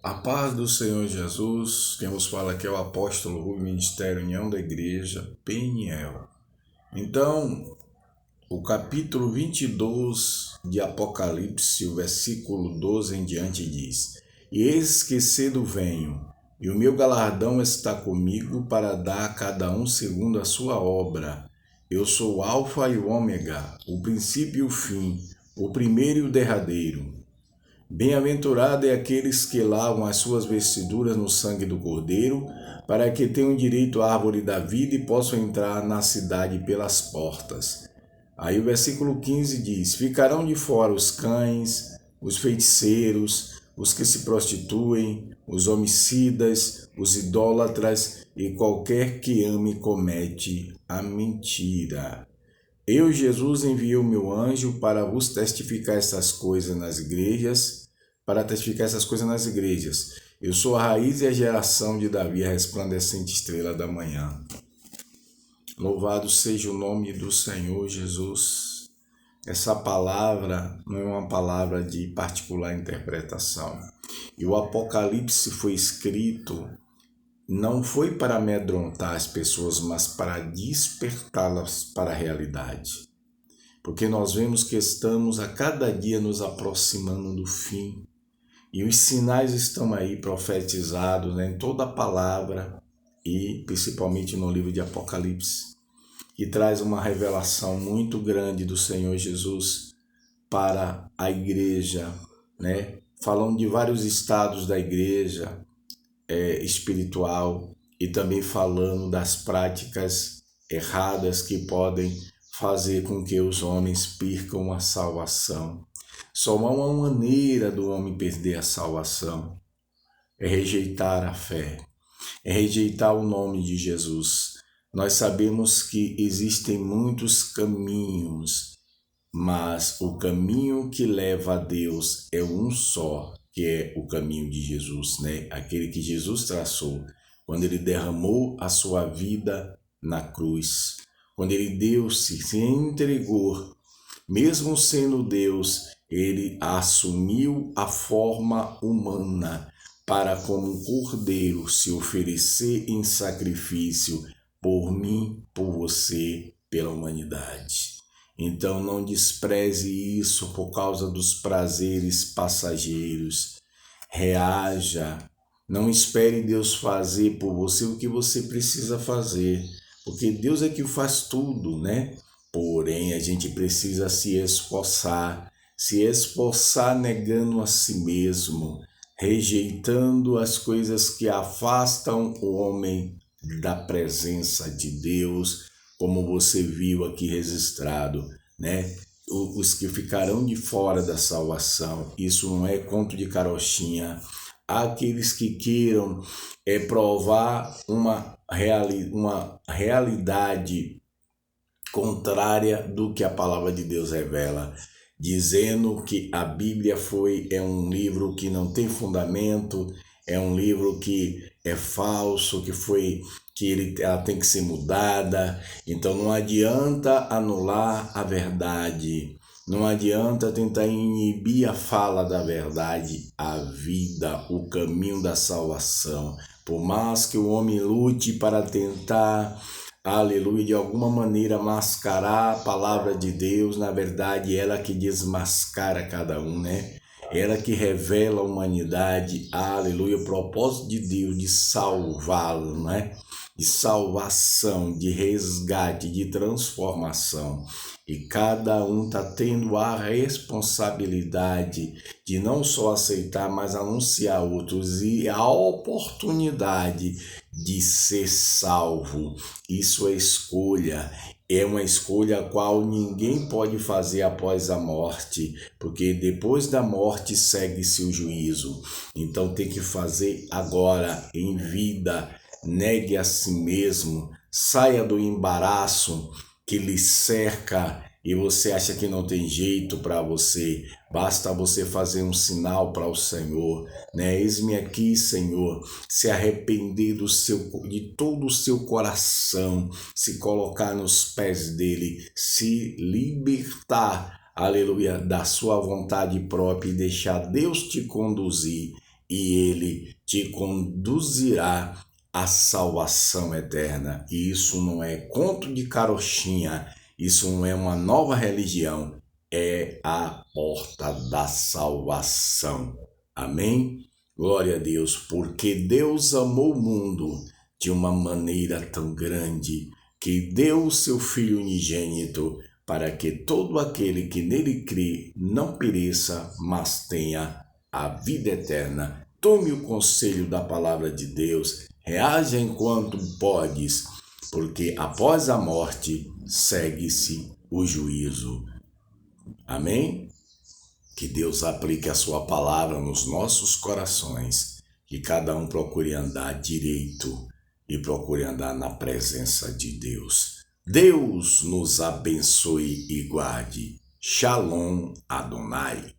A paz do Senhor Jesus, quem nos fala aqui é o apóstolo Rui, Ministério União da Igreja, Peniel. Então, o capítulo 22 de Apocalipse, o versículo 12 em diante diz: E eis que cedo venho, e o meu galardão está comigo para dar a cada um segundo a sua obra. Eu sou o Alfa e o Ômega, o princípio e o fim, o primeiro e o derradeiro. Bem-aventurado é aqueles que lavam as suas vestiduras no sangue do Cordeiro, para que tenham direito à árvore da vida e possam entrar na cidade pelas portas. Aí o versículo 15 diz: Ficarão de fora os cães, os feiticeiros, os que se prostituem, os homicidas, os idólatras e qualquer que ame e comete a mentira. Eu, Jesus, enviei o meu anjo para vos testificar essas coisas nas igrejas, Eu sou a raiz e a geração de Davi, a resplandecente estrela da manhã. Louvado seja o nome do Senhor Jesus. Essa palavra não é uma palavra de particular interpretação. E o Apocalipse foi escrito, não foi para amedrontar as pessoas, mas para despertá-las para a realidade. Porque nós vemos que estamos a cada dia nos aproximando do fim. E os sinais estão aí profetizados, em toda a palavra e principalmente no livro de Apocalipse, que traz uma revelação muito grande do Senhor Jesus para a igreja, falando de vários estados da igreja espiritual e também falando das práticas erradas que podem fazer com que os homens percam a salvação. Só uma maneira do homem perder a salvação é rejeitar a fé, é rejeitar o nome de Jesus. Nós sabemos que existem muitos caminhos, mas o caminho que leva a Deus é um só, que é o caminho de Jesus, Aquele que Jesus traçou quando ele derramou a sua vida na cruz, quando ele se entregou, mesmo sendo Deus, ele assumiu a forma humana para, como um cordeiro, se oferecer em sacrifício por mim, por você, pela humanidade. Então não despreze isso por causa dos prazeres passageiros. Reaja. Não espere Deus fazer por você o que você precisa fazer, porque Deus é que faz tudo, Porém, a gente precisa se esforçar negando a si mesmo, rejeitando as coisas que afastam o homem da presença de Deus, como você viu aqui registrado, Os que ficarão de fora da salvação, isso não é conto de carochinha. Há aqueles que queiram provar uma realidade contrária do que a palavra de Deus revela, dizendo que a Bíblia é um livro que não tem fundamento, é um livro que é falso, ela tem que ser mudada. Então não adianta anular a verdade, não adianta tentar inibir a fala da verdade, a vida, o caminho da salvação. Por mais que o homem lute para tentar, aleluia, de alguma maneira mascarar a palavra de Deus, na verdade ela que desmascara cada um, Ela que revela a humanidade, aleluia, o propósito de Deus de salvá-lo, De salvação, de resgate, de transformação. E cada um está tendo a responsabilidade de não só aceitar, mas anunciar a outros e a oportunidade de ser salvo. Isso é escolha. É uma escolha a qual ninguém pode fazer após a morte, porque depois da morte segue-se o juízo. Então tem que fazer agora, em vida. Negue a si mesmo, saia do embaraço que lhe cerca e você acha que não tem jeito para você. Basta você fazer um sinal para o Senhor, Eis-me aqui, Senhor, se arrepender de todo o seu coração, se colocar nos pés dele, se libertar, aleluia, da sua vontade própria e deixar Deus te conduzir e ele te conduzirá à salvação eterna. E isso não é conto de carochinha, isso não é uma nova religião, é a porta da salvação. Amém? Glória a Deus, porque Deus amou o mundo de uma maneira tão grande que deu o seu Filho unigênito para que todo aquele que nele crê não pereça, mas tenha a vida eterna. Tome o conselho da palavra de Deus, reaja enquanto podes, porque após a morte segue-se o juízo. Amém? Que Deus aplique a sua palavra nos nossos corações, que cada um procure andar direito e procure andar na presença de Deus. Deus nos abençoe e guarde. Shalom Adonai.